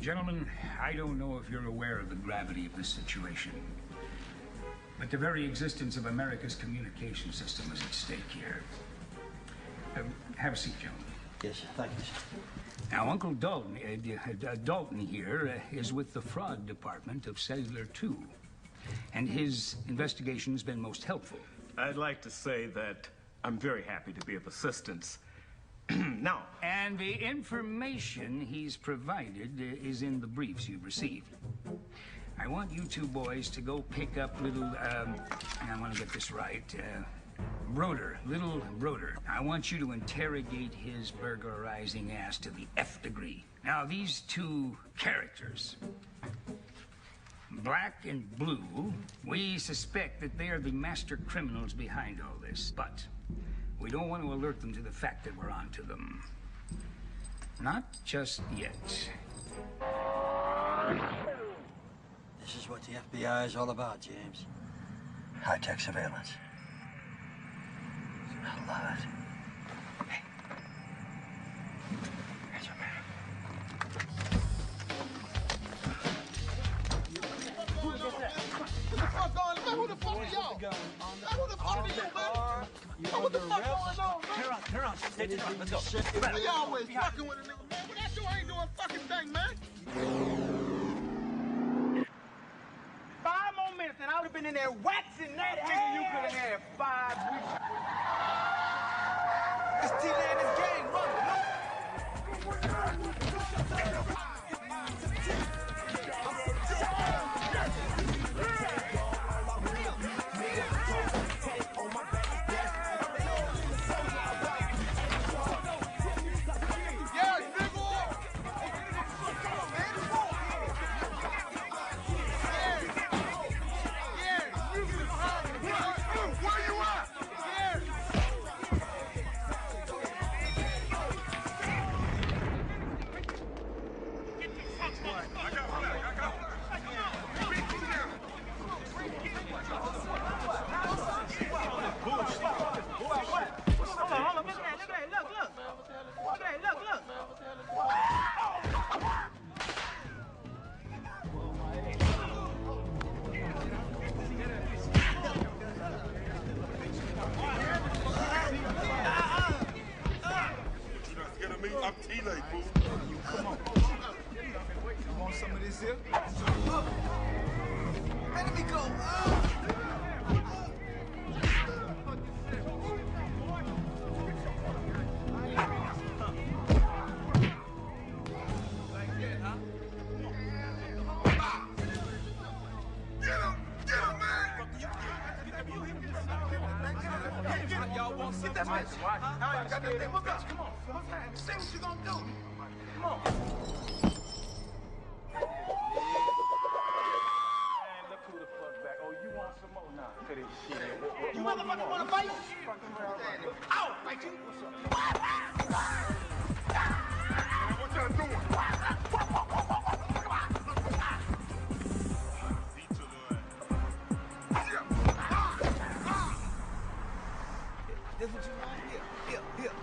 Gentlemen, I don't know if you're aware of the gravity of this situation, but the very existence of America's communication system is at stake here. Have a seat, gentlemen. Yes, sir. Thank you, sir. Now, Uncle Dalton, Dalton here is with the fraud department of Cellular 2, and his investigation has been most helpful. I'd like to say that I'm very happy to be of assistance. Now. And the information he's provided is in the briefs you've received. I want you two boys to go pick up little, I want to get this right, little Broder. I want you to interrogate his burglarizing ass to the F degree. Now, these two characters, Black and Blue, we suspect that they are the master criminals behind all this, but we don't want to alert them to the fact that we're onto them. Not just yet. This is what the FBI is all about, James. High-tech surveillance. I love it. Hey. Here's your man. What the fuck going on? Who the fuck are y'all? Who the fuck are you, man? What the fuck going on, man? Turn around. Stay to the front. Let's go. You always fucking with a nigga, man. What I do, I ain't doing a fucking thing, man. 5 more minutes and I would have been in there waxing that ass. You could have had 5 weeks. It's T-Lane, this game, run. I'm T-Lane, boo. Come on. You want some of this here? Let me go. Y'all want some? Get that bitch. I ain't got that thing. Look up. Come on. Say what you gonna do. Come on. Man, look who the fuck back. Oh, you want some more? Nah, cut this shit. You motherfucker wanna fight? I'll fight you. What y'all doing? This what you want? Here.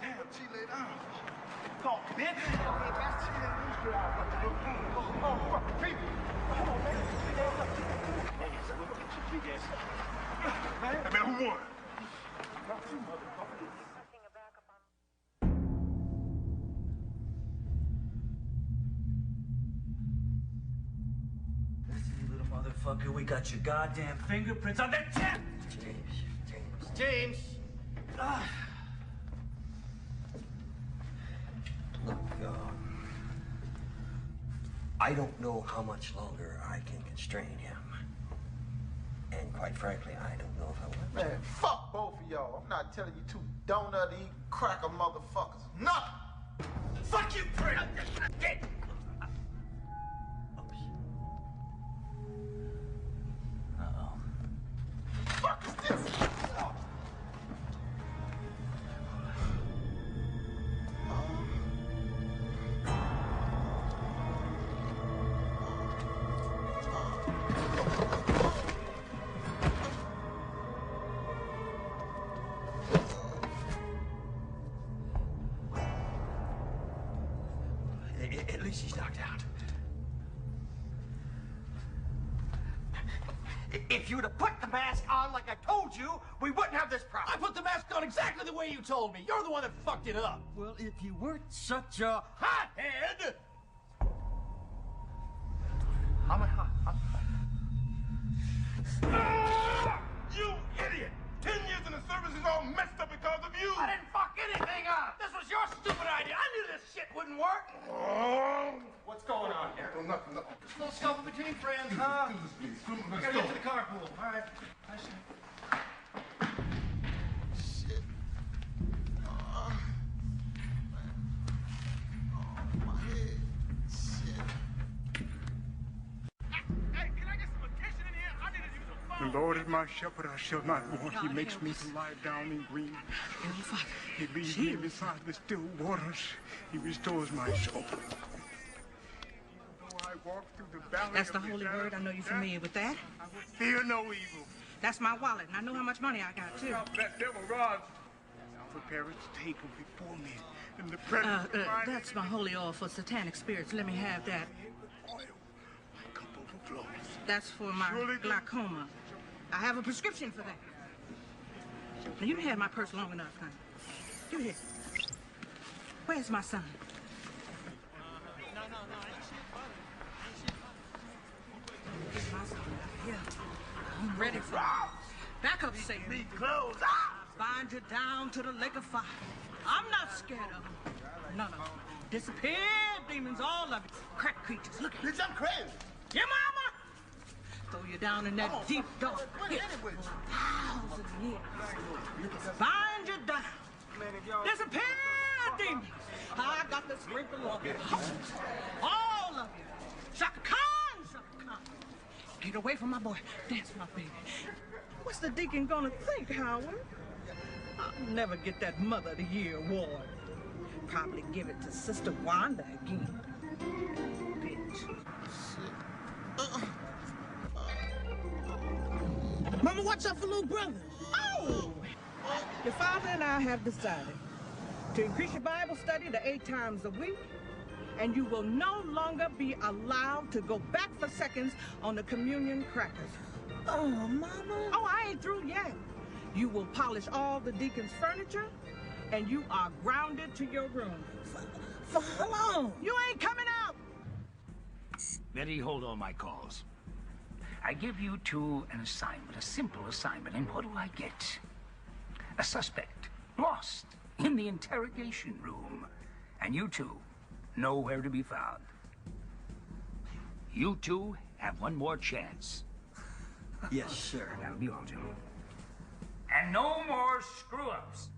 Damn, T-Lane, Talk, bitch. Oh, fuck, people. Come on, man. Hey, man, who won? Not you, motherfucker. Motherfucker, we got your goddamn fingerprints on that tip! James! Look, I don't know how much longer I can constrain him. And quite frankly, I don't know if I want to. Man, fuck both of y'all. I'm not telling you two donut-eating cracker motherfuckers. Nothing. Fuck you, prick! Fuck is this? At least he's knocked out. If you would have put the mask on like I told you, we wouldn't have this problem. I put the mask on exactly the way you told me. You're the one that fucked it up. Well, if you weren't such a hothead... I'm a hot. You idiot! 10 years in the service is all messed up because of you! I didn't fuck anything up. This was your stupid idea. I knew this shit wouldn't work. Oh, what's going on here? Nothing. Just a little scuffle between friends, huh? Let's Gotta go. get to the carpool. All right. I see. Shit. My head. Shit. Hey, can I get some attention in here? I need to use a phone. The Lord is my shepherd, I shall not want. He makes me to lie down in green. He leads me beside the still waters. He restores my soul. Though I walk through the valley That's the of holy shadow word. I know you're familiar with that. I will fear no evil. That's my wallet, and I know how much money I got, too. That devil rods. Prepare a table before me in the presence of my That's my holy oil for satanic spirits. Let me have that. oil. My cup overflows. That's for my glaucoma. I have a prescription for that. Now, you've had my purse long enough, honey. Give it here. Where's my son? Where's my son? Here. I'm ready for you. Back up, Satan. Close. Bind you down to the lake of fire. I'm not scared of them. None of them. Disappear, demons, all of you. Crack creatures. Look at you. Bitch, I'm crazy. Your mama! Throw you down in that deep dark pit for 1,000 years. Bind you down. Disappear, demons. I got the sprinkle on you. All of you. Shaka Khan, Shaka Khan. Get away from my boy. Dance, my baby. What's the deacon gonna think, Howard? I'll never get that Mother of the Year award. Probably give it to Sister Wanda again. Bitch. Mama, watch out for little brother. Oh! Your father and I have decided to increase your Bible study to 8 times a week, and you will no longer be allowed to go back for seconds on the communion crackers. Oh, Mama. Oh, I ain't through yet. You will polish all the deacon's furniture, and you are grounded to your room. For how long? You ain't coming out! Betty, hold all my calls. I give you two an assignment, a simple assignment, and what do I get? A suspect, lost in the interrogation room. And you two, nowhere to be found. You two have one more chance. Yes, sir. That'll be all, gentlemen. And no more screw-ups.